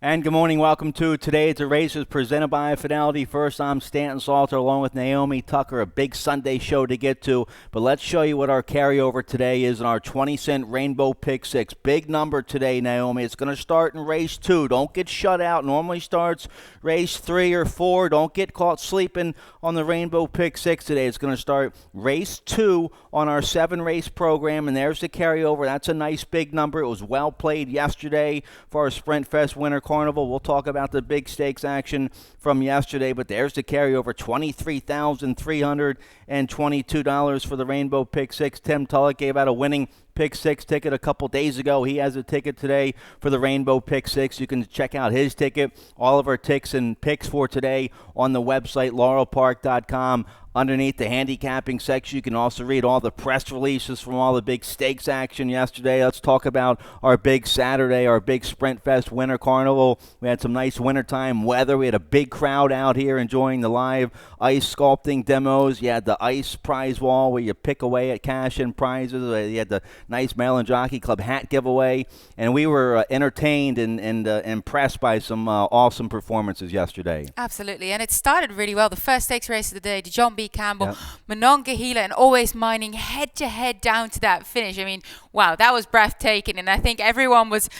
And good morning. Welcome to Today's The Races presented by Fidelity First. I'm Stanton Salter along with Naomi Tucker. A big Sunday show to get to. But let's show you what our carryover today is in our 20-cent Rainbow Pick 6. Big number today, Naomi. It's going to start in race 2. Don't get shut out. Normally starts race 3 or 4. Don't get caught sleeping on the Rainbow Pick 6 today. It's going to start race 2 on our 7-race program. And there's the carryover. That's a nice big number. It was well played yesterday for our Sprint Fest Winter Carnival. We'll talk about the big stakes action from yesterday, but there's the carryover, $23,322 for the Rainbow Pick 6. Tim Tulloch gave out a winning Pick 6 ticket a couple days ago. He has a ticket today for the Rainbow Pick 6. You can check out his ticket, all of our ticks and picks for today on the website, laurelpark.com. Underneath the handicapping section, you can also read all the press releases from all the big stakes action yesterday. Let's talk about our big Saturday, our big Sprint Fest Winter Carnival. We had some nice wintertime weather. We had a big crowd out here enjoying the live ice sculpting demos. You had the ice prize wall where you pick away at cash and prizes. You had the nice Maryland Jockey Club hat giveaway. And we were entertained and impressed by some awesome performances yesterday. Absolutely. And it started really well. The first stakes race of the day, John B. Campbell, Monongahela, and Always Mining head-to-head down to that finish. I mean, wow, that was breathtaking. And I think everyone was,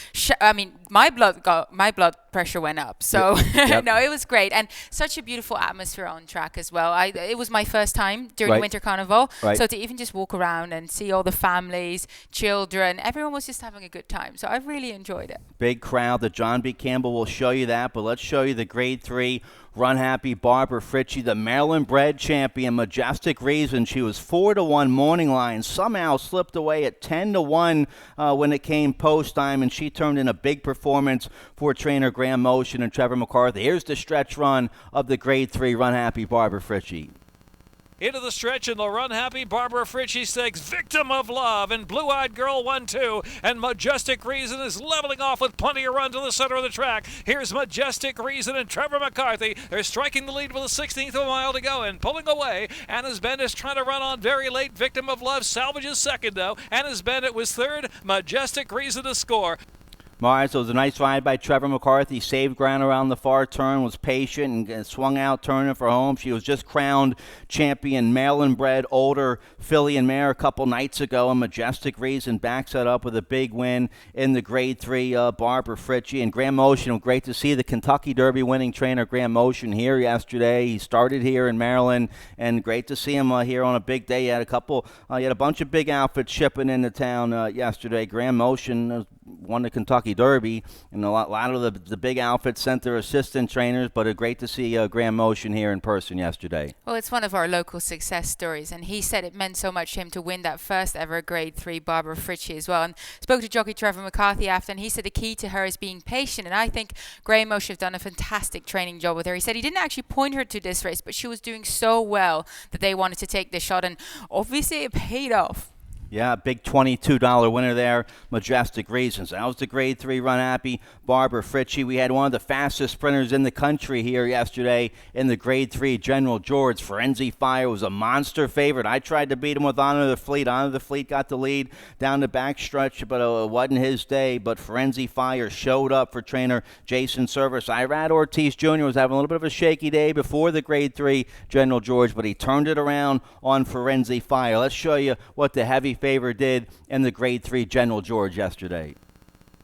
my blood pressure went up. So, no, it was great. And such a beautiful atmosphere on track as well. It was my first time during the Winter Carnival. Right. So to even just walk around and see all the families, children, everyone was just having a good time. So I really enjoyed it. Big crowd. The John B. Campbell will show you that. But let's show you the Grade 3 Run Happy Barbara Fritchie, the Maryland bred champion. Majestic Reason. She was 4-1 morning line. Somehow slipped away at 10-1 when it came post time, and she turned in a big performance for trainer Graham Motion and Trevor McCarthy. Here's the stretch run of the Grade 3 Run Happy Barbara Fritchie. Into the stretch in the Run Happy Barbara Fritchie Stakes, Victim of Love and Blue Eyed Girl 1-2, and Majestic Reason is leveling off with plenty of run to the center of the track. Here's Majestic Reason and Trevor McCarthy. They're striking the lead with a 16th of a mile to go and pulling away. Anna's Bennett is trying to run on very late. Victim of Love salvages second though. Anna's Bennett was third. Majestic Reason to score. All right, so it was a nice ride by Trevor McCarthy. Saved ground around the far turn, was patient, and swung out turning for home. She was just crowned champion, Maryland-bred, older filly and mare a couple nights ago. And Majestic Reason backs that up with a big win in the Grade 3 Barbara Fritchie. And Graham Motion, great to see the Kentucky Derby winning trainer Graham Motion here yesterday. He started here in Maryland, and great to see him here on a big day. He had a bunch of big outfits shipping into town yesterday. Graham Motion won the Kentucky Derby, and a lot of the big outfits sent their assistant trainers, but great to see Graham Motion here in person yesterday. Well, it's one of our local success stories, and he said it meant so much to him to win that first ever Grade 3 Barbara Fritchie as well. And spoke to jockey Trevor McCarthy after, and he said the key to her is being patient, and I think Graham Motion have done a fantastic training job with her. He said he didn't actually point her to this race, but she was doing so well that they wanted to take this shot, and obviously it paid off. Yeah, big $22 winner there, Majestic Reasons. That was the Grade 3 Run Happy Barbara Fritchie. We had one of the fastest sprinters in the country here yesterday in the Grade 3 General George. Frenzy Fire was a monster favorite. I tried to beat him with Honor the Fleet. Honor the Fleet got the lead down the backstretch, but it wasn't his day. But Frenzy Fire showed up for trainer Jason Service. Irad Ortiz Jr. was having a little bit of a shaky day before the Grade 3 General George, but he turned it around on Frenzy Fire. Let's show you what the heavy favorite did in the Grade 3 General George yesterday.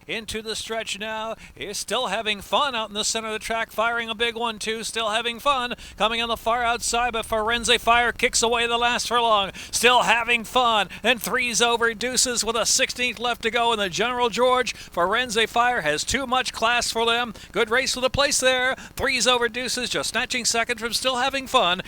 Into the stretch now. He's still having fun out in the center of the track, firing a big one too. Still having fun. Coming on the far outside, but Forense Fire kicks away the last furlong. Still having fun. And three's over Deuces with a 16th left to go in the General George. Forense Fire has too much class for them. Good race for the place there. Three's over Deuces just snatching second from Still Having Fun.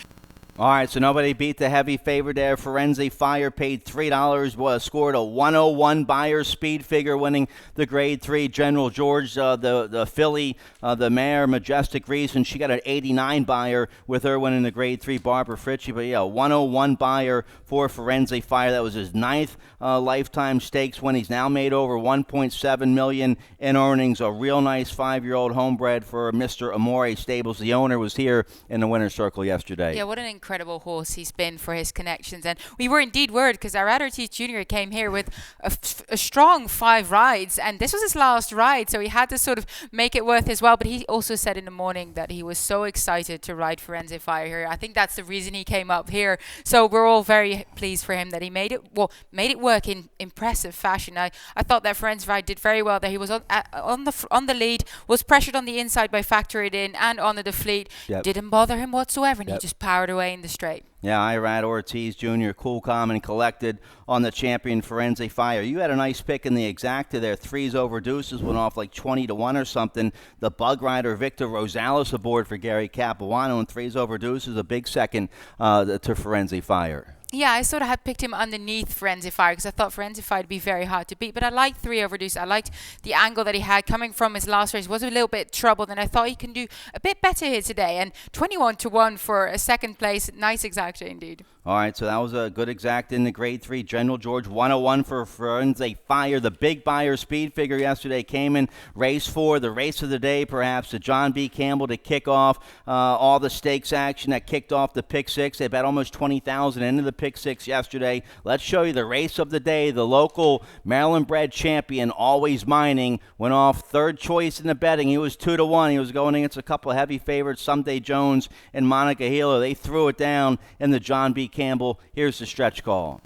All right, so nobody beat the heavy favorite there. Forense Fire paid $3, scored a 101 Buyer speed figure, winning the Grade 3 General George. The filly, the mare, Majestic Reason, she got an 89 Buyer with her winning the Grade 3 Barbara Fritchie. But yeah, 101 Buyer for Forense Fire. That was his 9th lifetime stakes win. He's now made over $1.7 million in earnings. A real nice 5-year-old homebred for Mr. Amore Stables. The owner was here in the winner's circle yesterday. Yeah, what an incredible horse he's been for his connections. And we were indeed worried because Irad Ortiz Jr. came here with a strong 5 rides, and this was his last ride, so he had to sort of make it worth his while. But he also said in the morning that he was so excited to ride Firenze Fire here. I think that's the reason he came up here. So we're all very pleased for him that he made it work in impressive fashion. I thought that Firenze Fire did very well there. He was on the lead, was pressured on the inside by Factor It In and on the fleet. Didn't bother him whatsoever, and he just powered away in the straight. Yeah, Irad Ortiz Jr., cool, calm, and collected on the champion Firenze Fire. You had a nice pick in the exacta there. 3s over deuces went off like 20-1 or something. The bug rider Victor Rosales aboard for Gary Capuano, and 3s over deuces, a big second to Firenze Fire. Yeah, I sort of had picked him underneath Firenze Fire because I thought Firenze Fire would be very hard to beat. But I liked 3 over deuce. I liked the angle that he had coming from his last race. Was a little bit troubled, and I thought he can do a bit better here today. And 21-1 for a second place. Nice exacta indeed. All right, so that was a good exact in the Grade 3. General George, 101 for Firenze Fire. The big buyer speed figure yesterday came in race 4, the race of the day perhaps, to John B. Campbell to kick off all the stakes action that kicked off the Pick 6. They bet almost 20,000 into the Pick 6 yesterday. Let's show you the race of the day. The local Maryland-bred champion, Always Mining, went off third choice in the betting. He was 2-1. He was going against a couple of heavy favorites, Someday Jones and Monica Hilo. They threw it down in the John B. Campbell. Here's the stretch call.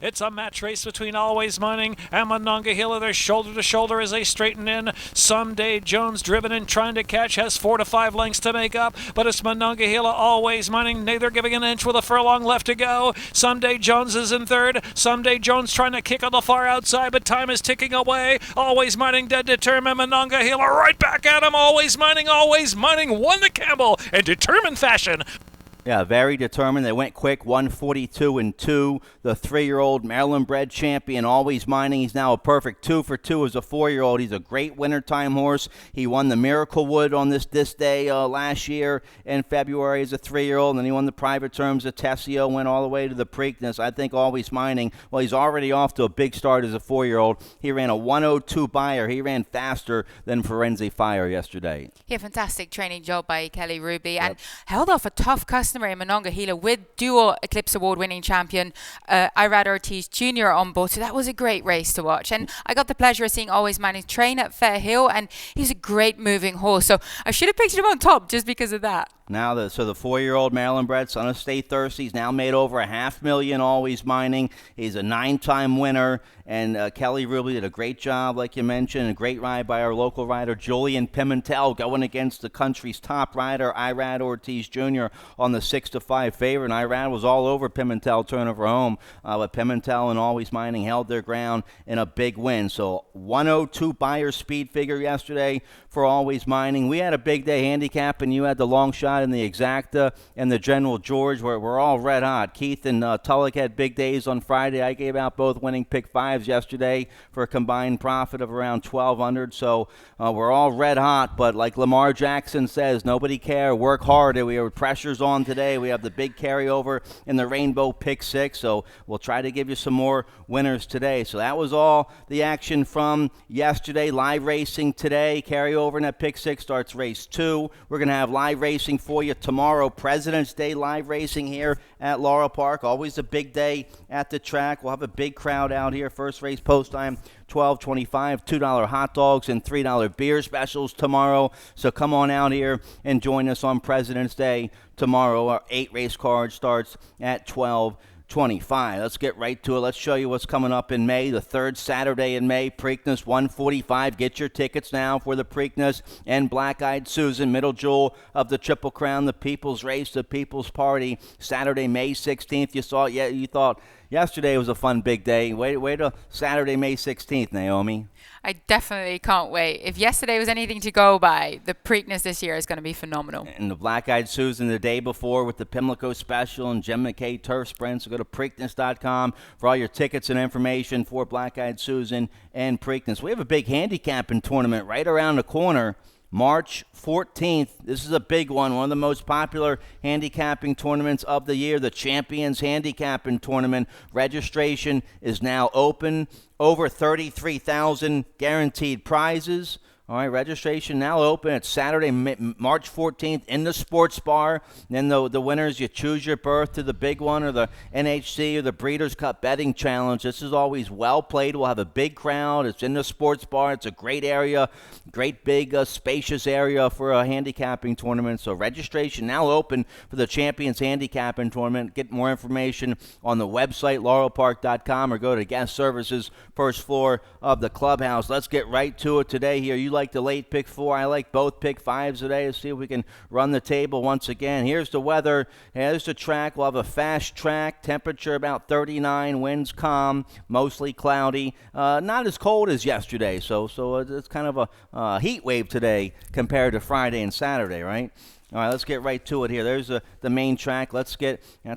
It's a match race between Always Mining and Monongahela. They're shoulder to shoulder as they straighten in. Someday Jones, driven in, trying to catch, has 4 to 5 lengths to make up, but it's Monongahela, Always Mining. They're giving an inch with a furlong left to go. Someday Jones is in third. Someday Jones trying to kick on the far outside, but time is ticking away. Always Mining dead determined. Monongahela right back at him. Always Mining won the Campbell in determined fashion. Yeah, very determined. They went quick, 142-2. The 3-year-old Maryland-bred champion, Always Mining. He's now a perfect 2 for 2 as a 4-year-old. He's a great wintertime horse. He won the Miracle Wood on this day last year in February as a 3-year-old, and then he won the Private Terms at Tessio, went all the way to the Preakness. I think Always Mining, well, he's already off to a big start as a 4-year-old. He ran a 102 buyer. He ran faster than Firenze Fire yesterday. Yeah, fantastic training job by Kelly Ruby, and held off a tough customer in Monongahela with dual Eclipse Award-winning champion Irad Ortiz Jr. on board. So that was a great race to watch. And I got the pleasure of seeing Always Mining train at Fair Hill, and he's a great moving horse. So I should have picked him on top just because of that. Now, the 4-year-old Maryland-bred son of Stay Thirsty, he's now made over $500,000, Always Mining. He's a 9-time winner, and Kelly Ruby did a great job, like you mentioned, a great ride by our local rider, Julian Pimentel, going against the country's top rider, Irad Ortiz Jr., on the 6-5 favorite. And Irad was all over Pimentel turnover home, but Pimentel and Always Mining held their ground in a big win. So 102 buyer speed figure yesterday for Always Mining. We had a big day handicap, and you had the long shot in the exacta and the General George, where we're all red hot. Keith and Tulloch had big days on Friday. I gave out both winning pick 5s yesterday for a combined profit of around $1,200. So we're all red hot, but like Lamar Jackson says, nobody care. Work hard. We have pressures on today. We have the big carryover in the Rainbow Pick 6, so we'll try to give you some more winners today. So that was all the action from yesterday. Live racing today. Carryover in that Pick 6 starts race 2. We're going to have live racing for you tomorrow. President's Day live racing here at Laurel Park. Always a big day at the track. We'll have a big crowd out here. First race post time, $12.25, $2 hot dogs and $3 beer specials tomorrow. So come on out here and join us on President's Day tomorrow. Our 8-race card starts at $12.25. Let's get right to it. Let's show you what's coming up in May, the third Saturday in May. Preakness 145. Get your tickets now for the Preakness and Black Eyed Susan, middle jewel of the Triple Crown, the People's Race, the People's Party, Saturday, May 16th. You saw it, you thought yesterday was a fun big day. Wait till Saturday, May 16th, Naomi. I definitely can't wait. If yesterday was anything to go by, the Preakness this year is going to be phenomenal. And the Black Eyed Susan the day before with the Pimlico Special and Jim McKay Turf Sprint. So go to Preakness.com for all your tickets and information for Black Eyed Susan and Preakness. We have a big handicapping tournament right around the corner. March 14th. This is a big one of the most popular handicapping tournaments of the year, the Champions Handicapping Tournament. Registration is now open. Over 33,000 guaranteed prizes. All right, registration now open. It's Saturday, March 14th in the sports bar. And then the winners, you choose your berth to the big one or the NHC or the Breeders' Cup Betting Challenge. This is always well played. We'll have a big crowd. It's in the sports bar. It's a great area, great big spacious area for a handicapping tournament. So registration now open for the Champions Handicapping Tournament. Get more information on the website, laurelpark.com, or go to guest services, first floor of the clubhouse. Let's get right to it today here. You like the late pick 4. I like both pick 5s today. Let's see if we can run the table once again. Here's the weather. Here's the track. We'll have a fast track. Temperature about 39. Winds calm. Mostly cloudy. Not as cold as yesterday. So it's kind of a heat wave today compared to Friday and Saturday, right? All right, let's get right to it here. There's the main track. That's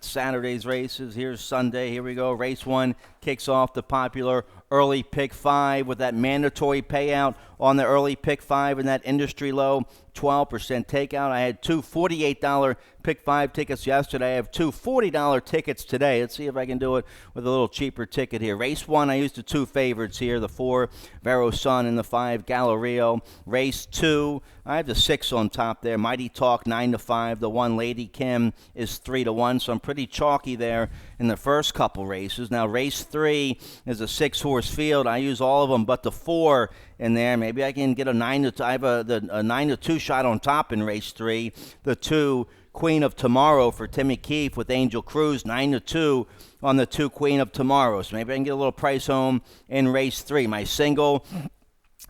Saturday's races. Here's Sunday. Here we go. Race 1 kicks off the popular early pick 5 with that mandatory payout on the early pick 5 and that industry low 12% takeout. I had two $48 pick 5 tickets yesterday. I have two $40 tickets today. Let's see if I can do it with a little cheaper ticket here. Race 1, I used the 2 favorites here, the 4 Vero Sun and the 5 Gallerio. Race 2, I have the 6 on top there. Mighty Talk 9-5. The 1 Lady Kim is 3-1. So I'm pretty chalky there in the first couple races. Now race 3 is a 6-horse field. I use all of them but the 4 in there. Maybe I can get a 9-2. I have a 9-2 shot on top in race 3. The 2 Queen of Tomorrow for Timmy Keefe with Angel Cruz, 9-2 on the 2 Queen of Tomorrow. So maybe I can get a little price home in race 3. My single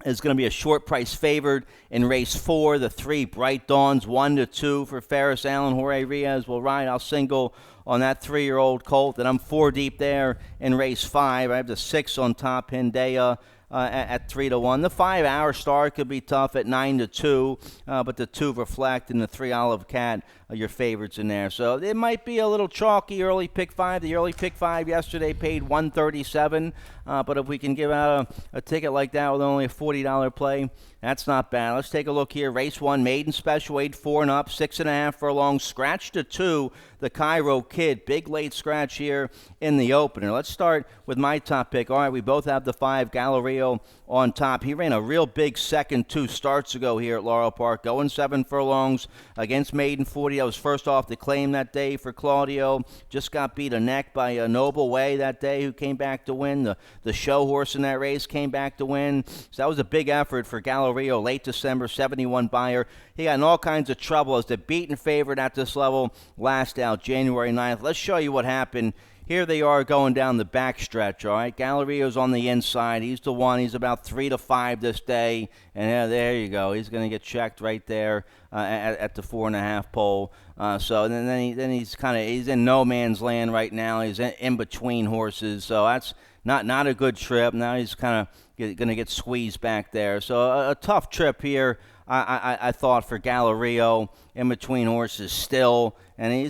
is going to be a short price favored in race 4. The 3 Bright Dawns, 1-2 for Ferris Allen. Jorge Riaz will ride. I'll single on that 3-year-old colt. And I'm 4 deep there in race 5. I have the 6 on top, Hindea. At 3-1. The 5 Hour Star could be tough at 9-2, but the 2 Reflect and the 3 Olive Cat are your favorites in there. So it might be a little chalky early pick 5. The early pick 5 yesterday paid $137, but if we can give out a ticket like that with only a $40 play, that's not bad. Let's take a look here. Race 1, maiden special, 8-4 and up, 6.5 furlongs, scratch to 2. The Cairo Kid, big late scratch here in the opener. Let's start with my top pick. All right, we both have the 5 Gallerio on top. He ran a real big second 2 starts ago here at Laurel Park, going 7 furlongs against Maiden 40. I was first off the claim that day for Claudio. Just got beat a neck by a Noble Way that day, who came back to win. The show horse in that race came back to win. So that was a big effort for Gallerio. Late December, 71 buyer. He got in all kinds of trouble as the beaten favorite at this level last out January 9th. Let's show you what happened. Here they are going down the back stretch, all right? Gallerio's on the inside. He's the one. He's about 3-5 this day. And there you go. He's going to get checked right there at the 4.5 pole. So then he's in no man's land right now. He's in between horses. So that's not a good trip. Now he's kind of going to get squeezed back there. So a tough trip here. I thought for Gallerio in between horses still, and he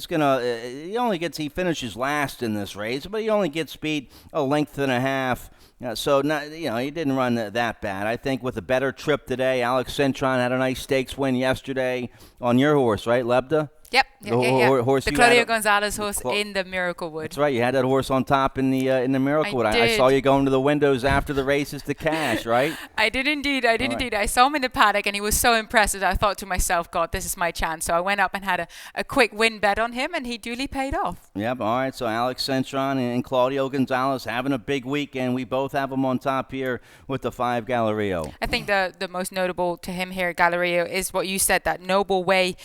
finishes last in this race, but he only gets beat a length and a half. So he didn't run that bad. I think with a better trip today, Alex Cintron had a nice stakes win yesterday on your horse, right, Lebda? Yep. Horse the Claudio Gonzalez horse in the Miracle Wood. That's right. You had that horse on top in the Miracle Wood. I saw you going to the windows after the races to cash, right? I did indeed. I saw him in the paddock, and he was so impressive. I thought to myself, God, this is my chance. So I went up and had a quick win bet on him, and he duly paid off. Yep. All right. So Alex Cintron and Claudio Gonzalez having a big weekend. We both have them on top here with the 5 Gallerio. I think the most notable to him here at Gallerio is what you said, that Noble Way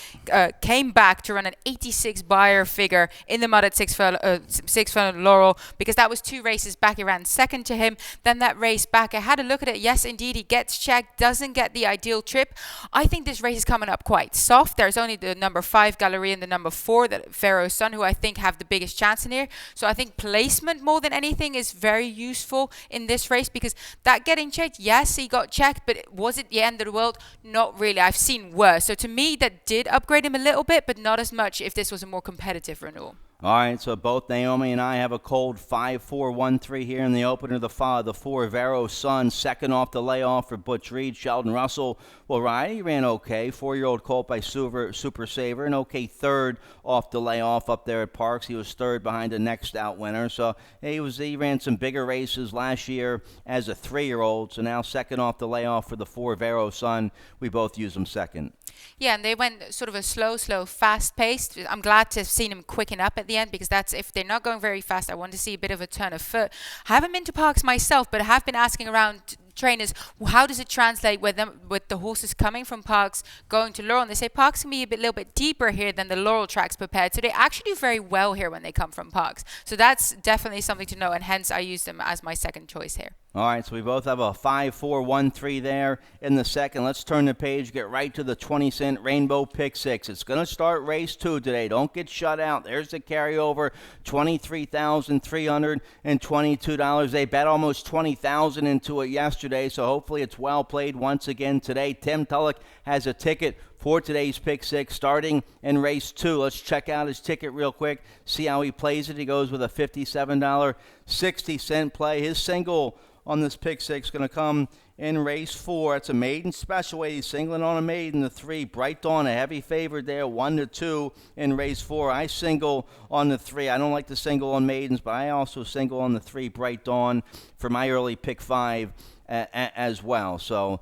came back to run an 86 buyer figure in the mud at 6 furlong Laurel, because that was 2 races back. He ran second to him. Then that race back, I had a look at it. Yes, indeed, he gets checked, doesn't get the ideal trip. I think this race is coming up quite soft. There's only the number 5 Galleria and the number 4, that Pharaoh Sun, who I think have the biggest chance in here. So I think placement more than anything is very useful in this race, because that getting checked, yes, he got checked, but was it the end of the world? Not really. I've seen worse. So to me, that did upgrade him a little bit, but not as much if this was a more competitive renewal. All right, so both Naomi and I have a cold 5-4-1-3 here in the opener. The 4 Vero Sun, second off the layoff for Butch Reed. Sheldon Russell will ride. He ran okay. 4-year-old colt by Super Saver. An okay third off the layoff up there at Parks. He was third behind the next out winner. So he ran some bigger races last year as a 3-year-old. So now second off the layoff for the 4 Vero Sun. We both use him second. Yeah, and they went sort of a slow, fast-paced. I'm glad to have seen him quicken up at the end, because that's, if they're not going very fast, I want to see a bit of a turn of foot. I haven't been to Parks myself, but I have been asking around trainers, how does it translate with the horses coming from Parks going to Laurel? And they say Parks can be a little bit deeper here than the Laurel tracks prepared. So they actually do very well here when they come from Parks. So that's definitely something to know, and hence I use them as my second choice here. All right, so we both have a 5-4-1-3 there in the second. Let's turn the page, get right to the 20-cent Rainbow Pick 6. It's going to start race 2 today. Don't get shut out. There's the carryover, $23,322. They bet almost $20,000 into it yesterday, so hopefully it's well played once again today. Tim Tulloch has a ticket for today's Pick 6 starting in race 2. Let's check out his ticket real quick, see how he plays it. He goes with a $57.60 play. His single on this Pick 6 going to come in race 4. It's a maiden special weight. He's singling on a maiden, the 3. Bright Dawn, a heavy favorite there, 1-2 in race 4. I single on the 3. I don't like to single on maidens, but I also single on the 3, Bright Dawn, for my early Pick 5 as well. So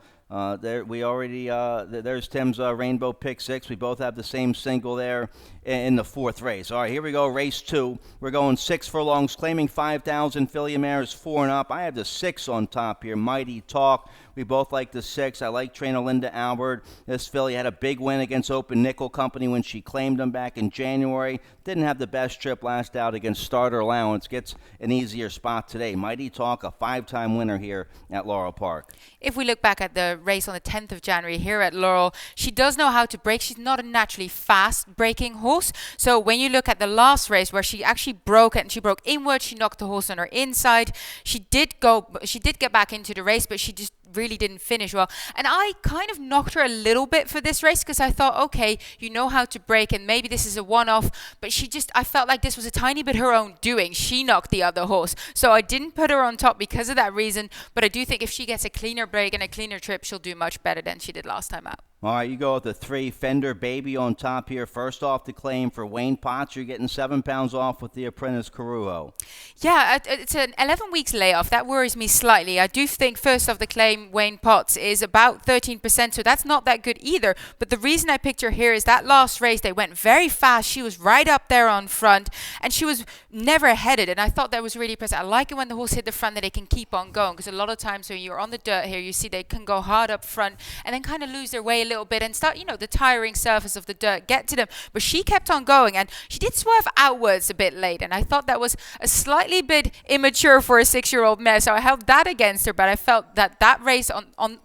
there's Tim's Rainbow Pick 6. We both have the same single there in the 4th race. All right, here we go, race 2. We're going 6 furlongs, claiming 5,000. Filly mares 4 and up. I have the 6 on top here, Mighty Talk. We both like the 6. I like trainer Linda Albert. This filly had a big win against Open Nickel Company when she claimed him back in January. Didn't have the best trip last out against Starter Allowance. Gets an easier spot today. Mighty Talk, a 5-time winner here at Laurel Park. If we look back at the race on the 10th of January here at Laurel, she does know how to break. She's not a naturally fast breaking horse. So when you look at the last race where she actually broke it and she broke inward, she knocked the horse on her inside. She did get back into the race, but she just really didn't finish well. And I kind of knocked her a little bit for this race, because I thought, okay, you know how to break and maybe this is a one-off, but I felt like this was a tiny bit her own doing. She knocked the other horse. So I didn't put her on top because of that reason, but I do think if she gets a cleaner break and a cleaner trip, she'll do much better than she did last time out. All right, you go with the 3 Fender Baby on top here. First off the claim for Wayne Potts. You're getting 7 pounds off with the Apprentice Carujo. Yeah, it's an 11 weeks layoff. That worries me slightly. I do think first off the claim, Wayne Potts is about 13%, so that's not that good either. But the reason I picked her here is that last race, they went very fast. She was right up there on front, and she was never headed, and I thought that was really impressive. I like it when the horse hit the front that they can keep on going, because a lot of times when you're on the dirt here, you see they can go hard up front and then kind of lose their way a little bit and start, the tiring surface of the dirt get to them. But she kept on going, and she did swerve outwards a bit late, and I thought that was a slightly bit immature for a 6-year-old mare, so I held that against her. But I felt that race,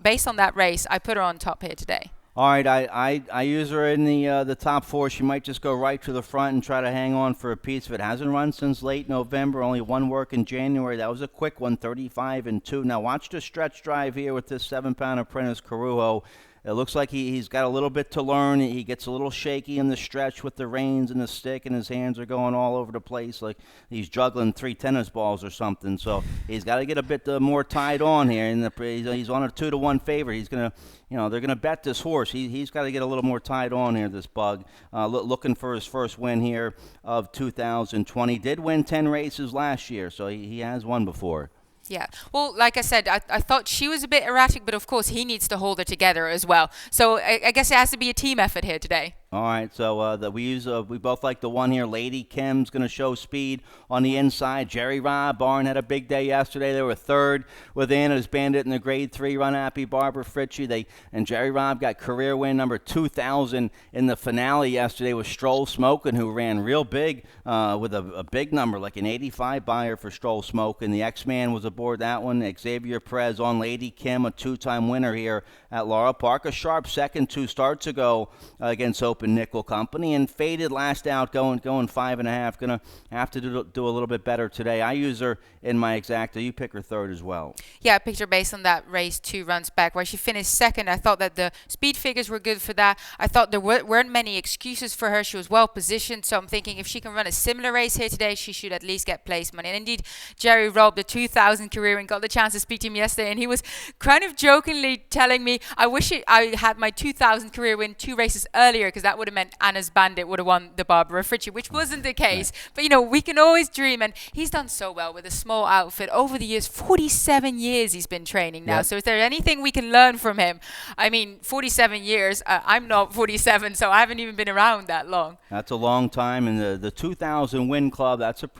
based on that race, I put her on top here today. All right, I use her in the top 4. She might just go right to the front and try to hang on for a piece of it. Hasn't run since late November, only 1 work in January. That was a quick one, 35-2. Now watch the stretch drive here with this 7-pound Apprentice Carujo. It looks like he's got a little bit to learn. He gets a little shaky in the stretch with the reins and the stick, and his hands are going all over the place like he's juggling 3 tennis balls or something. So he's got to get a bit more tied on here. And he's on a 2-1 favorite. He's gonna, they're gonna bet this horse. He's got to get a little more tied on here. This bug, looking for his first win here of 2020. Did win 10 races last year, so he has won before. Yeah. Well, like I said, I thought she was a bit erratic, but of course he needs to hold her together as well. So I guess it has to be a team effort here today. All right, so we both like the one here. Lady Kim's going to show speed on the inside. Jerry Robb Barn had a big day yesterday. They were third with Anna's Bandit in the Grade 3 run. Happy Barbara Fritchie. And Jerry Robb got career win number 2,000 in the finale yesterday with Stroll Smokin', who ran real big with a big number, like an 85 buyer for Stroll Smokin'. The X-Man was aboard that one. Xavier Perez on Lady Kim, a 2-time winner here at Laurel Park. A sharp second 2 starts ago against Open in Nickel Company, and faded last out, going 5.5. Gonna have to do a little bit better today. I use her in my exacta. You pick her third as well. Yeah, I picked her based on that race 2 runs back where she finished second. I thought that the speed figures were good for that. I thought there weren't many excuses for her. She was well positioned, so I'm thinking if she can run a similar race here today, she should at least get place money. And indeed, Jerry Robb, the 2000 career, and got the chance to speak to him yesterday, and he was kind of jokingly telling me, I wish I had my 2000 career win 2 races earlier, because that would have meant Anna's Bandit would have won the Barbara Fritchie, which wasn't the case. But, we can always dream, and he's done so well with a small outfit over the years. 47 years he's been training now. So is there anything we can learn from him? I mean, 47 years. I'm not 47, so I haven't even been around that long. That's a long time, and the 2000 win club, that's a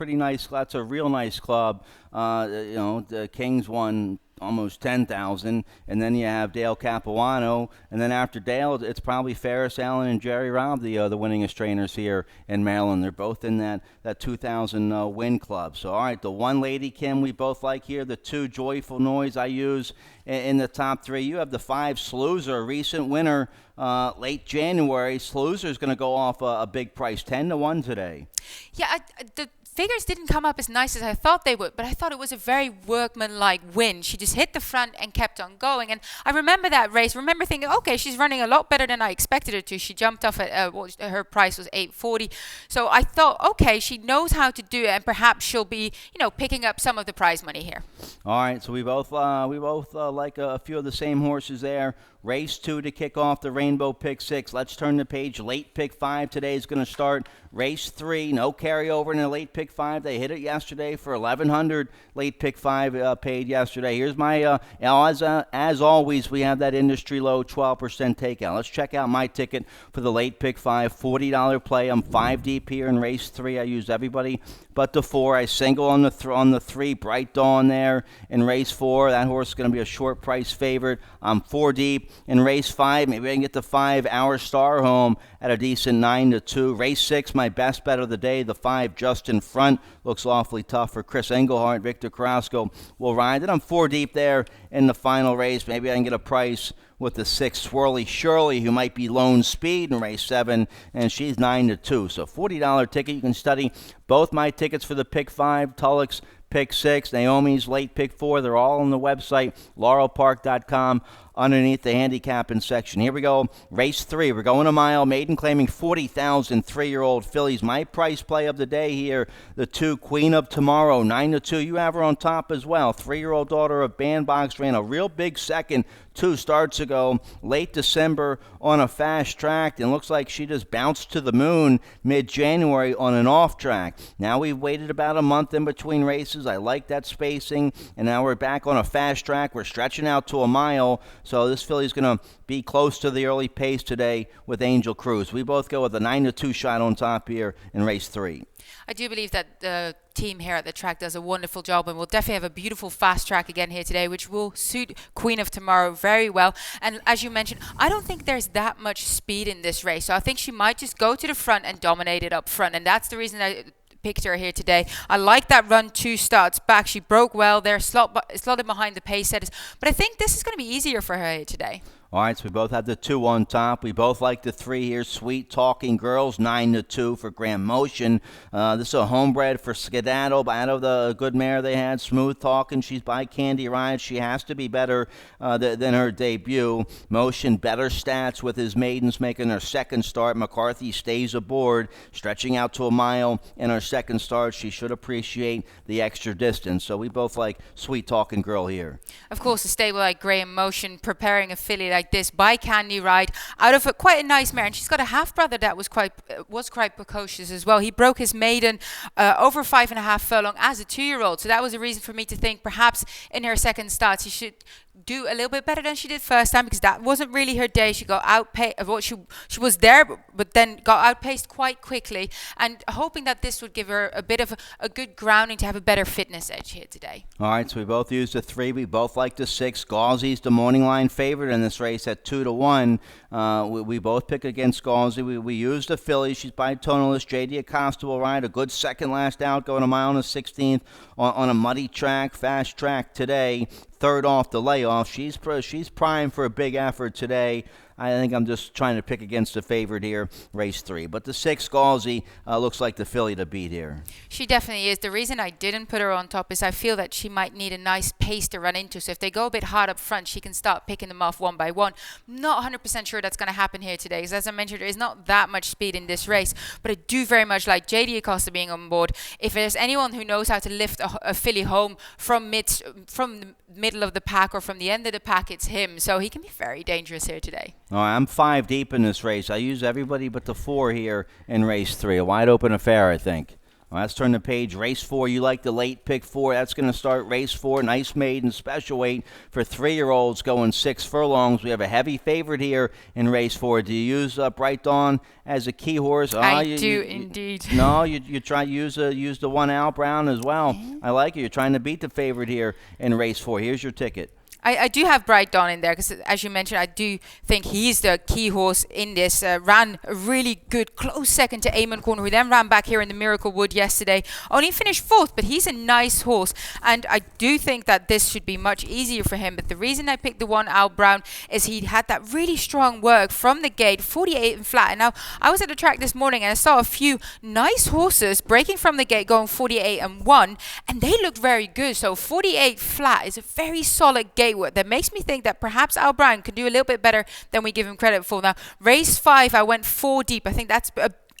real nice club. The Kings won almost 10,000, and then you have Dale Capuano, and then after Dale, it's probably Ferris Allen and Jerry Robb, the winningest trainers here in Maryland. They're both in that 2000 win club. So, all right, the one Lady Kim we both like here, the 2 Joyful Noise I use in the top 3. You have the 5 Sloozer, a recent winner late January. Sloozer's going to go off a big price, 10-1 today. Yeah, the figures didn't come up as nice as I thought they would, but I thought it was a very workmanlike win. She just hit the front and kept on going. And I remember that race. Remember thinking, okay, she's running a lot better than I expected her to. She jumped off at her price was $8.40. So I thought, okay, she knows how to do it, and perhaps she'll be, picking up some of the prize money here. All right, so we both like a few of the same horses there. Race 2 to kick off the Rainbow Pick 6. Let's turn the page. Late Pick 5 today is going to start. Race 3, no carryover in the Late Pick 5. They hit it yesterday for $1,100. Late Pick 5 paid yesterday. Here's my, as always, we have that industry low 12% takeout. Let's check out my ticket for the Late Pick 5. $40 play. I'm 5 deep here in Race 3. I used everybody but the 4. I single on the 3, Bright Dawn there. In Race 4, that horse is going to be a short price favorite. I'm 4 deep. In Race 5, maybe I can get the 5 Our Star home at a decent 9-2. Race 6, my best bet of the day, the 5 Just in Front. Looks awfully tough for Chris Englehart. Victor Carrasco will ride it. I'm 4 deep there in the final race. Maybe I can get a price with the 6 Swirly Shirley, who might be lone speed in Race 7, and she's 9-2. So $40 ticket. You can study both my tickets for the Pick 5, Tulloch's Pick 6, Naomi's Late Pick 4. They're all on the website, laurelpark.com, underneath the handicapping section. Here we go. Race 3. We're going a mile. Maiden claiming 40,000 3-year-old fillies. My price play of the day here, the 2 Queen of Tomorrow, 9-2. You have her on top as well. 3-year-old daughter of Bandbox, ran a real big second 2 starts ago, late December on a fast track, and looks like she just bounced to the moon mid-January on an off track. Now we've waited about a month in between races. I like that spacing, and now we're back on a fast track. We're stretching out to a mile, so this filly's going to be close to the early pace today with Angel Cruz. We both go with a 9-2 shot on top here in Race 3. I do believe that the team here at the track does a wonderful job, and we'll definitely have a beautiful fast track again here today, which will suit Queen of Tomorrow very well. And as you mentioned, I don't think there's that much speed in this race, so I think she might just go to the front and dominate it up front, and that's the reason I picked her here today. I like that run 2 starts back. She broke well there, slotted behind the pace setters, but I think this is going to be easier for her here today. All right, so we both have the 2 on top. We both like the 3 here. Sweet Talking Girls, 9-2 for Grand Motion. This is a homebred for Skedaddle out of the good mare they had. Smooth Talking. She's by Candy Ride. She has to be better than her debut. Motion, better stats with his maidens making her second start. McCarthy stays aboard, stretching out to a mile in her second start. She should appreciate the extra distance. So we both like Sweet Talking Girl here. Of course, a stable like Graham Motion preparing a filly like this by Candy Ride out of quite a nice mare, and she's got a half brother that was quite precocious as well. He broke his maiden over 5.5 furlong as a 2-year-old, so that was a reason for me to think perhaps in her second start she should do a little bit better than she did first time, because that wasn't really her day. She got outpaced. She was there, but then got outpaced quite quickly, and hoping that this would give her a bit of a good grounding to have a better fitness edge here today. All right, so we both used the 3. We both like the 6. Gauzy's the morning line favorite in this race at 2-1. We both pick against Gauzy. We used the filly. She's by Tonalist. J.D. Acosta will ride a good second last out, going a mile and a 16th on a muddy track, fast track today. Third off the layoff. She's primed for a big effort today. I think I'm just trying to pick against the favorite here, race 3. But the 6, Galsey, looks like the filly to beat here. She definitely is. The reason I didn't put her on top is I feel that she might need a nice pace to run into. So if they go a bit hard up front, she can start picking them off one by one. Not 100% sure that's going to happen here today, because as I mentioned, there is not that much speed in this race. But I do very much like JD Acosta being on board. If there's anyone who knows how to lift a filly home from the middle of the pack or from the end of the pack, it's him. So he can be very dangerous here today. All right, I'm 5 deep in this race. I use everybody but the 4 here in race 3. A wide open affair, I think. Well, let's turn the page. Race 4, you like the late pick 4. That's going to start race 4. Nice maiden special weight for 3-year-olds going 6 furlongs. We have a heavy favorite here in race 4. Do you use Bright Dawn as a key horse? I do indeed. No, you try to use the 1 Al Brown as well. I like it. You're trying to beat the favorite here in race 4. Here's your ticket. I do have Bright Dawn in there because, as you mentioned, I do think he's the key horse in this. Ran a really good close second to Amon Corner, who then ran back here in the Miracle Wood yesterday. Only finished 4th, but he's a nice horse. And I do think that this should be much easier for him. But the reason I picked the 1 Al Brown is he had that really strong work from the gate, 48 and flat. And now I was at the track this morning and I saw a few nice horses breaking from the gate going 48 and 1. And they looked very good. So 48 flat is a very solid gate that makes me think that perhaps Al Brown could do a little bit better than we give him credit for. Now, race 5, I went 4 deep. I think that's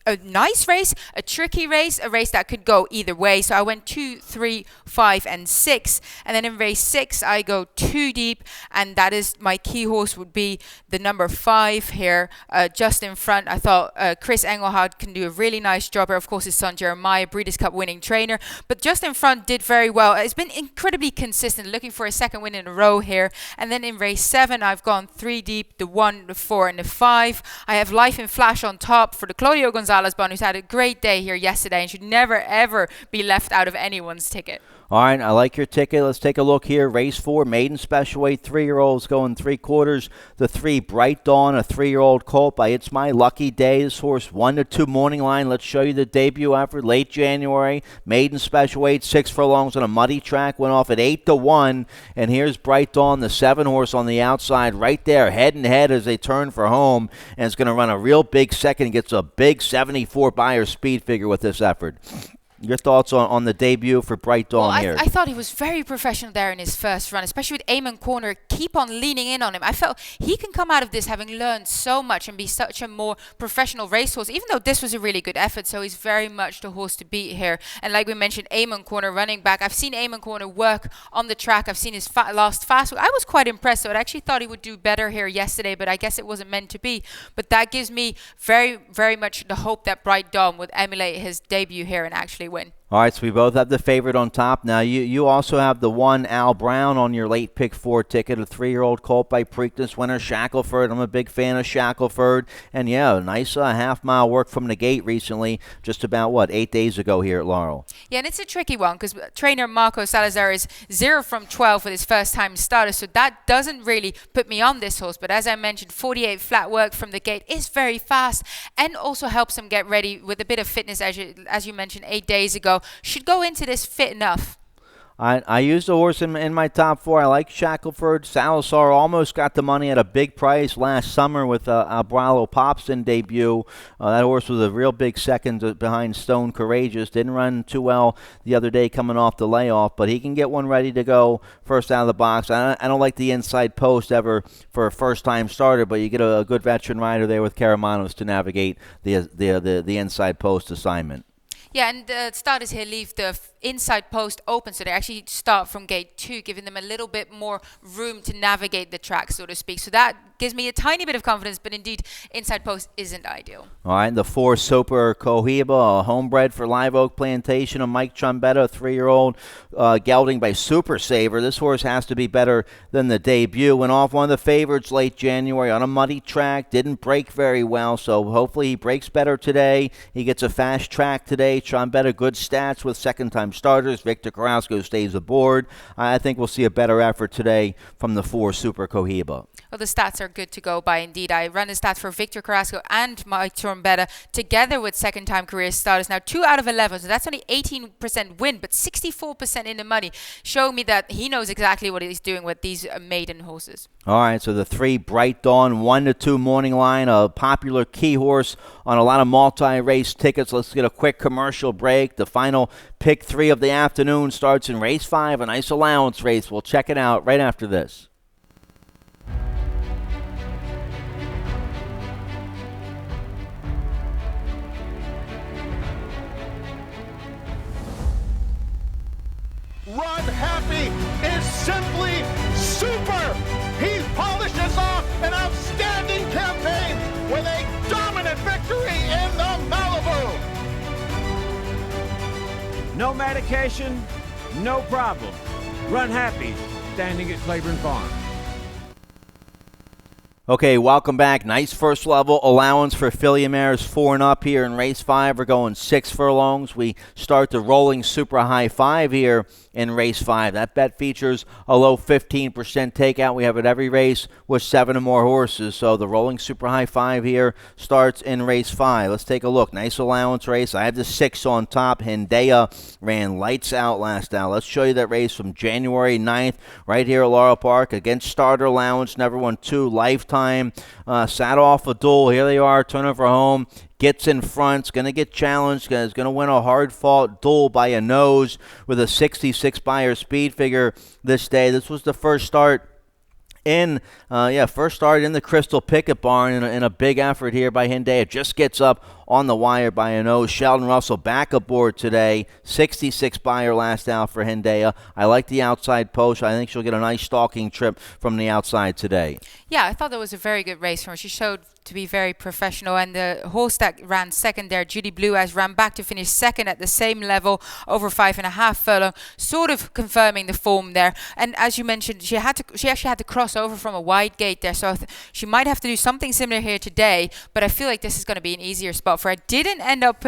a nice race, a tricky race, a race that could go either way. So I went 2, 3, 5, and 6. And then in race 6, I go 2 deep. And that is my key horse would be the number 5 here, just in front. I thought Chris Engelhardt can do a really nice job here. Of course, his son Jeremiah, Breeders' Cup winning trainer. But just in front did very well. It's been incredibly consistent, looking for a second win in a row here. And then in race 7, I've gone 3 deep, the 1, the 4, and the 5. I have Life in Flash on top for the Claudio Gonzalez Bond, who's had a great day here yesterday and should never, ever be left out of anyone's ticket. All right, I like your ticket. Let's take a look here. Race 4, maiden special weight, 3-year-olds going 3/4. The 3, Bright Dawn, a 3-year-old colt by It's My Lucky Day. This horse 1 to 2 morning line. Let's show you the debut effort, late January. Maiden special weight, 6 furlongs on a muddy track. Went off at 8 to 1. And here's Bright Dawn, the 7 horse on the outside, right there, head and head as they turn for home. And it's going to run a real big second. Gets a big 74 Beyer speed figure with this effort. Your thoughts on the debut for Bright Dawn here? I thought he was very professional there in his first run, especially with Amon Corner. Keep on leaning in on him. I felt he can come out of this having learned so much and be such a more professional racehorse, even though this was a really good effort. So he's very much the horse to beat here. And like we mentioned, Amon Corner running back. I've seen Amon Corner work on the track. I've seen his last fast. I was quite impressed. So I actually thought he would do better here yesterday, but I guess it wasn't meant to be. But that gives me very, very much the hope that Bright Dawn would emulate his debut here and actually win. All right, so we both have the favorite on top. Now, you also have the 1 Al Brown on your late pick 4 ticket, a 3-year-old colt by Preakness winner Shackelford. I'm a big fan of Shackelford. And, yeah, a nice half-mile work from the gate recently, just about, 8 days ago here at Laurel. Yeah, and it's a tricky one because trainer Marco Salazar is 0 from 12 with his first-time starter, so that doesn't really put me on this horse. But as I mentioned, 48 flat work from the gate is very fast and also helps him get ready with a bit of fitness, as you mentioned, 8 days ago. Should go into this fit enough. I used the horse in my top 4. I like Shackelford. Salazar almost got the money at a big price last summer with Albralo Popston debut. That horse was a real big second behind Stone Courageous. Didn't run too well the other day coming off the layoff, but he can get one ready to go first out of the box. I don't like the inside post ever for a first-time starter, but you get a good veteran rider there with Karamanos to navigate the inside post assignment. Yeah, and the starters here leave the inside post open, so they actually start from gate 2, giving them a little bit more room to navigate the track, so to speak. So that gives me a tiny bit of confidence, but indeed, inside post isn't ideal. All right, the 4 Soper Cohiba, a homebred for Live Oak Plantation, a Mike Trombetta, a 3-year-old, gelding by Super Saver. This horse has to be better than the debut. Went off one of the favorites late January on a muddy track, didn't break very well, so hopefully he breaks better today. He gets a fast track today. Trombetta, good stats with second-time starters. Victor Carrasco stays aboard. I think we'll see a better effort today from the 4 Super Cohiba. Well, the stats are good to go by indeed. I run the stats for Victor Carrasco and Mike Trombetta together with second-time career starters. Now, 2 out of 11, so that's only 18% win, but 64% in the money, showing me that he knows exactly what he's doing with these maiden horses. All right, so the 3 Bright Dawn 1-2 morning line, a popular key horse on a lot of multi-race tickets. Let's get a quick commercial break. The final pick 3 of the afternoon starts in race 5, a nice allowance race. We'll check it out right after this. Run Happy is simply super. He polishes off an outstanding campaign with a dominant victory in the Malibu. No medication, no problem. Run Happy, standing at Claiborne Farm. Okay, welcome back. Nice first level allowance for filly mares 4 and up here in race 5. We're going 6 furlongs. We start the rolling super high 5 here in race 5. That bet features a low 15% takeout. We have it every race with 7 or more horses. So the rolling super high 5 here starts in race 5. Let's take a look. Nice allowance race. I have the 6 on top. Hendaya ran lights out last out. Let's show you that race from January 9th right here at Laurel Park against starter allowance. Never won 2 lifetime. Sat off a duel. Here they are. Turnover home. Gets in front. Is going to get challenged. Is going to win a hard-fought duel by a nose with a 66 Beyer speed figure this day. This was the first start in the Crystal Picket Barn in a big effort here by Hendaya. Just gets up on the wire by a nose. Sheldon Russell back aboard today. 66 Beyer last out for Hendaya. I like the outside post. I think she'll get a nice stalking trip from the outside today. Yeah, I thought that was a very good race from her. She showed to be very professional, and the horse that ran second there, Judy Blue Eyes, ran back to finish second at the same level over 5.5 furlong, sort of confirming the form there. And as you mentioned, she actually had to cross over from a wide gate there, so she might have to do something similar here today, but I feel like this is going to be an easier spot for her. I didn't end up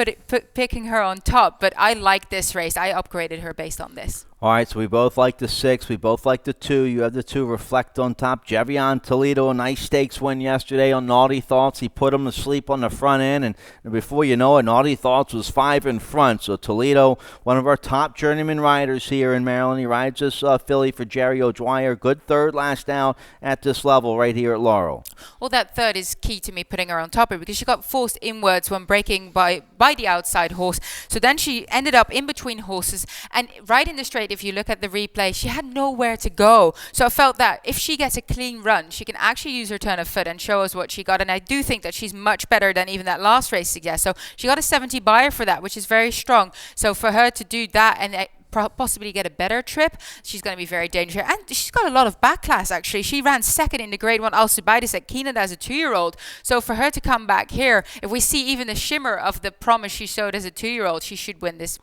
picking her on top, but I like this race. I upgraded her based on this. All right, so we both like the 6. We both like the 2. You have the 2 Reflect on top. Jevion Toledo, a nice stakes win yesterday on Naughty Thoughts. He put him to sleep on the front end, and before you know it, Naughty Thoughts was 5 in front. So Toledo, one of our top journeyman riders here in Maryland. He rides this filly for Jerry O'Dwyer. Good third last out at this level right here at Laurel. Well, that third is key to me putting her on top of her because she got forced inwards when breaking by the outside horse. So then she ended up in between horses, and right in the straight, if you look at the replay, she had nowhere to go. So I felt that if she gets a clean run, she can actually use her turn of foot and show us what she got. And I do think that she's much better than even that last race suggests. So she got a 70 Beyer for that, which is very strong. So for her to do that and possibly get a better trip, she's going to be very dangerous. And she's got a lot of back class, actually. She ran second in the Grade 1 Alcibiades at Keenan as a 2-year-old. So for her to come back here, if we see even the shimmer of the promise she showed as a 2-year-old, she should win this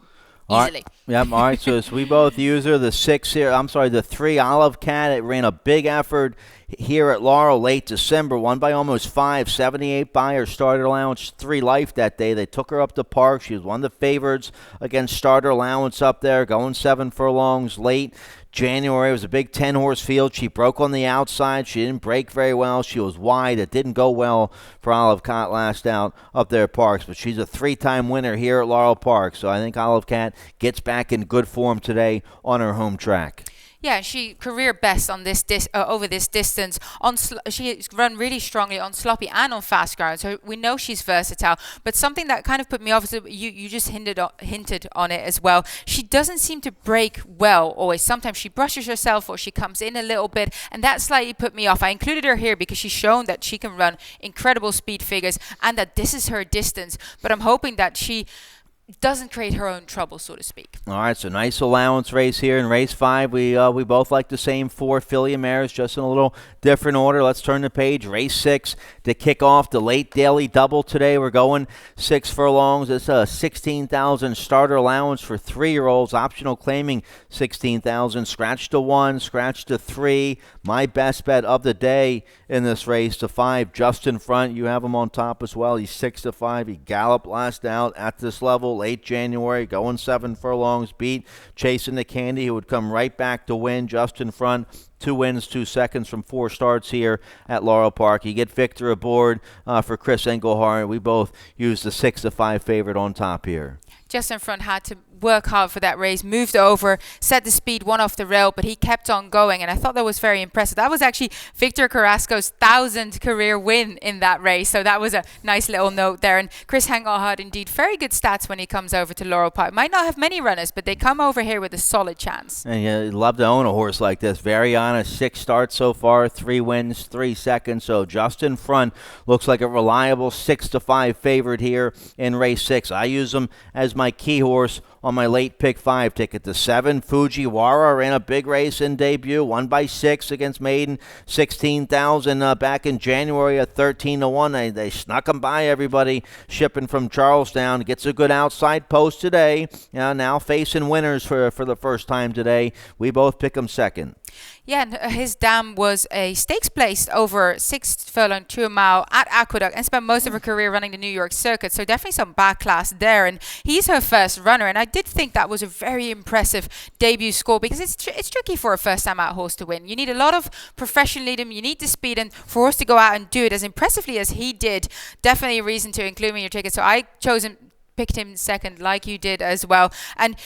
easily. Yep, all right, so we both use her. The 3 Olive Cat. It ran a big effort here at Laurel late December, won by almost 5, 78 Beyer, starter allowance, 3 life that day. They took her up to Park. She was one of the favorites against starter allowance up there, going 7 furlongs late January. It was a big 10-horse field. She broke on the outside. She didn't break very well. She was wide. It didn't go well for Olive Cat last out up there at Parks, but she's a 3-time winner here at Laurel Park. So I think Olive Cat gets back in good form today on her home track. Yeah, she career best on this over this distance. She's run really strongly on sloppy and on fast ground, so we know she's versatile. But something that kind of put me off is you just hinted on it as well. She doesn't seem to break well always. Sometimes she brushes herself or she comes in a little bit, and that slightly put me off. I included her here because she's shown that she can run incredible speed figures and that this is her distance. But I'm hoping that she doesn't create her own trouble, so to speak. All right, so nice allowance race here in race 5. We both like the same 4 filly mares, just in a little different order. Let's turn the page. Race 6 to kick off the late daily double today. We're going 6 furlongs. It's a 16,000 starter allowance for 3-year-olds. Optional claiming 16,000. Scratch to 1, scratch to 3. My best bet of the day in this race to 5, just in front. You have him on top as well. He's 6 to 5. He galloped last out at this level Campbell, late January, going 7 furlongs, beat Chasing the Candy, who would come right back to win, just in front. 2 wins, 2 seconds from 4 starts here at Laurel Park. You get Victor aboard for Chris Engelhard. We both use the 6-5 favorite on top here. Just in front had to work hard for that race, moved over, set the speed one off the rail, but he kept on going, and I thought that was very impressive. That was actually Victor Carrasco's 1,000th career win in that race, so that was a nice little note there. And Chris Hengle had indeed very good stats when he comes over to Laurel Park. Might not have many runners, but they come over here with a solid chance. And you love to own a horse like this. Very honest, 6 starts so far, 3 wins, 3 seconds, so just in front. Looks like a reliable 6-5 favorite here in race 6. I use him as my key horse on my late pick 5 ticket. The 7, Fujiwara, ran a big race in debut, won by 6 against Maiden, 16,000 back in January at 13-1. They snuck him by everybody, shipping from Charlestown. Gets a good outside post today. Now facing winners for the first time today. We both pick him second. Yeah, and his dam was a stakes placed over 6 furlong to a mile at Aqueduct and spent most of her career running the New York circuit. So definitely some back class there. And he's her first runner. And I did think that was a very impressive debut score because it's tricky for a first time out horse to win. You need a lot of professionalism. You need the speed. And for a horse to go out and do it as impressively as he did, definitely a reason to include him in your ticket. So I picked him second like you did as well. And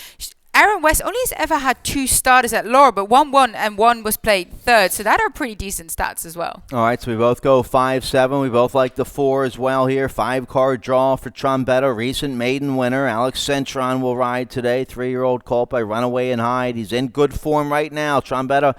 Aaron West only has ever had 2 starters at Laurel, but 1 won and 1 was played third. So that are pretty decent stats as well. All right, so we both go 5-7. We both like the 4 as well here. 5-card draw for Trombetta, recent maiden winner. Alex Cintron will ride today. 3-year-old colt by Runaway and Hyde. He's in good form right now. Trombetta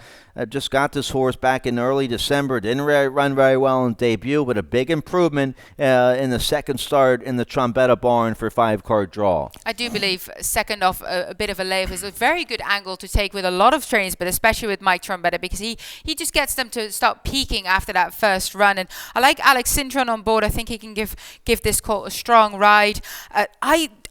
just got this horse back in early December. Didn't run very well in debut, but a big improvement in the second start in the Trombetta barn for 5-card draw. I do believe second off a bit of a layup is a very good angle to take with a lot of trainers, but especially with Mike Trombetta, because he just gets them to start peaking after that first run. And I like Alex Cintron on board. I think he can give this colt a strong ride.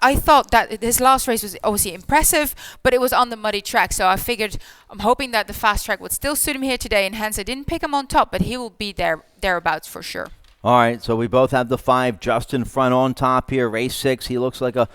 I thought that his last race was obviously impressive, but it was on the muddy track. So I'm hoping that the fast track would still suit him here today, and hence I didn't pick him on top, but he will be thereabouts for sure. All right, so we both have the 5 just in front on top here. Race 6, he looks like a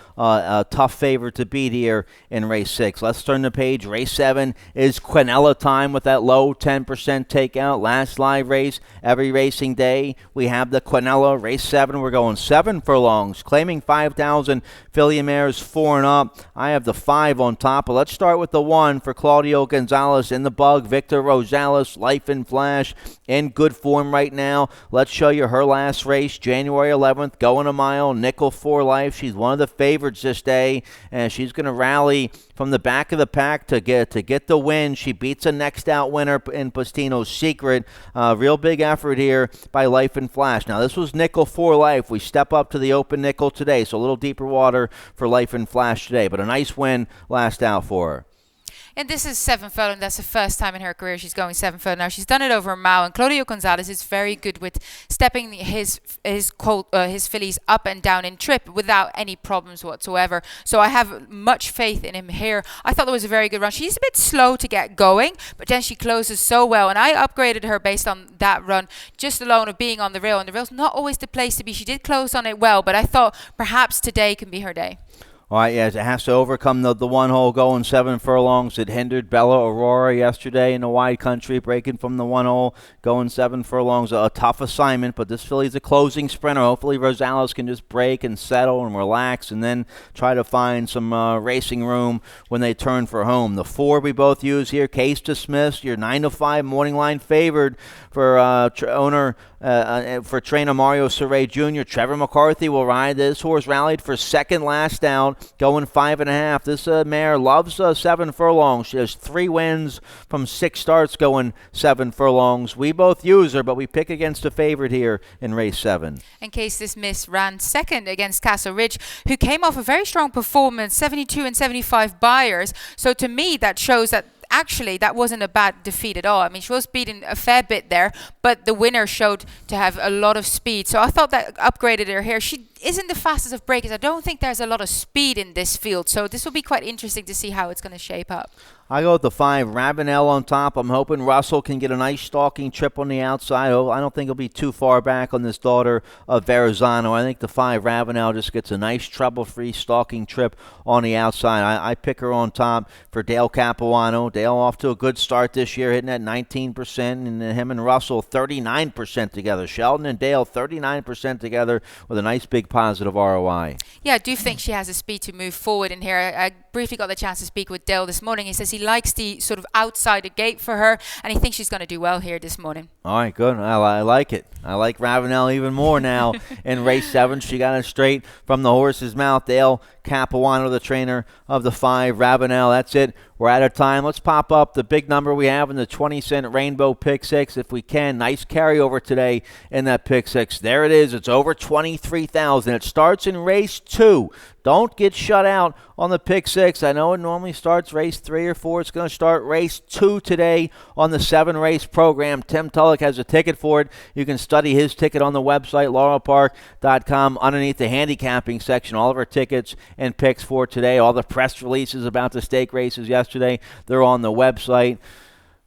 tough favorite to beat here in race 6. Let's turn the page. Race 7 is Quinella time with that low 10% takeout. Last live race every racing day. We have the Quinella. Race 7, we're going 7 furlongs, claiming 5,000. Filly mares 4 and up. I have the 5 on top, but let's start with the 1 for Claudio Gonzalez in the bug. Victor Rosales, Life in Flash, in good form right now. Let's show you her last race, January 11th, going a mile, nickel for life. She's one of the favorites this day, and she's going to rally from the back of the pack to get the win. She beats a next out winner in Postino's Secret. Real big effort here by Life and Flash. Now, this was nickel for life. We step up to the open nickel today, so a little deeper water for Life and Flash today, but a nice win last out for her. And this is 7 furlong. That's the first time in her career she's going 7 furlong. Now she's done it over a mile, and Claudio Gonzalez is very good with stepping his fillies up and down in trip without any problems whatsoever. So I have much faith in him here. I thought it was a very good run. She's a bit slow to get going, but then she closes so well, and I upgraded her based on that run just alone of being on the rail. And the rail's not always the place to be. She did close on it well, but I thought perhaps today can be her day. All right, yes, it has to overcome the 1 hole going 7 furlongs. It hindered Bella Aurora yesterday in the wide country, breaking from the 1 hole, going 7 furlongs. A tough assignment, but this filly's a closing sprinter. Hopefully Rosales can just break and settle and relax and then try to find some racing room when they turn for home. The 4 we both use here, case dismissed. Your 9-5 morning line favored for for trainer Mario Saray Jr. Trevor McCarthy will ride. This horse rallied for second last out, going 5.5. This mare loves 7 furlongs. She has 3 wins from 6 starts going 7 furlongs. We both use her, but we pick against a favorite here in race 7. In case this miss ran second against Castle Ridge, who came off a very strong performance, 72 and 75 buyers. So to me, that shows that actually that wasn't a bad defeat at all. I mean, she was beaten a fair bit there, but the winner showed to have a lot of speed. So I thought that upgraded her here. She isn't the fastest of breakers. I don't think there's a lot of speed in this field. So this will be quite interesting to see how it's going to shape up. I go with the 5, Ravenel on top. I'm hoping Russell can get a nice stalking trip on the outside. Oh, I don't think he'll be too far back on this daughter of Verrazano. I think the 5, Ravenel, just gets a nice trouble-free stalking trip on the outside. I pick her on top for Dale Capuano. Dale off to a good start this year, hitting at 19%, and him and Russell 39% together. Sheldon and Dale 39% together with a nice big positive ROI. Yeah, I do think she has the speed to move forward in here. I briefly got the chance to speak with Dale this morning. He says he likes the sort of outside the gate for her, and he thinks she's going to do well here this morning. All right, good. I like it. I like Ravenel even more now. In race 7, she got it straight from the horse's mouth. Dale Capuano, the trainer of the 5, Ravenel. That's it. We're out of time. Let's pop up the big number we have in the 20-cent Rainbow Pick 6 if we can. Nice carryover today in that Pick 6. There it is. It's over 23,000. It starts in race 2. Don't get shut out on the Pick 6. I know it normally starts race 3 or 4. It's going to start race 2 today on the 7-race program. Tim Tulloch has a ticket for it. You can study his ticket on the website, laurelpark.com, underneath the handicapping section. All of our tickets and picks for today. All the press releases about the stake races yesterday, they're on the website.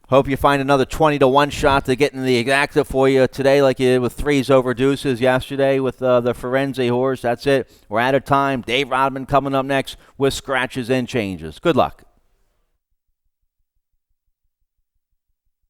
Hope you find another 20-to-1 shot to get in the exacta for you today, like you did with 3s over deuces yesterday with the Firenze horse. That's it. We're out of time. Dave Rodman coming up next with scratches and changes. Good luck.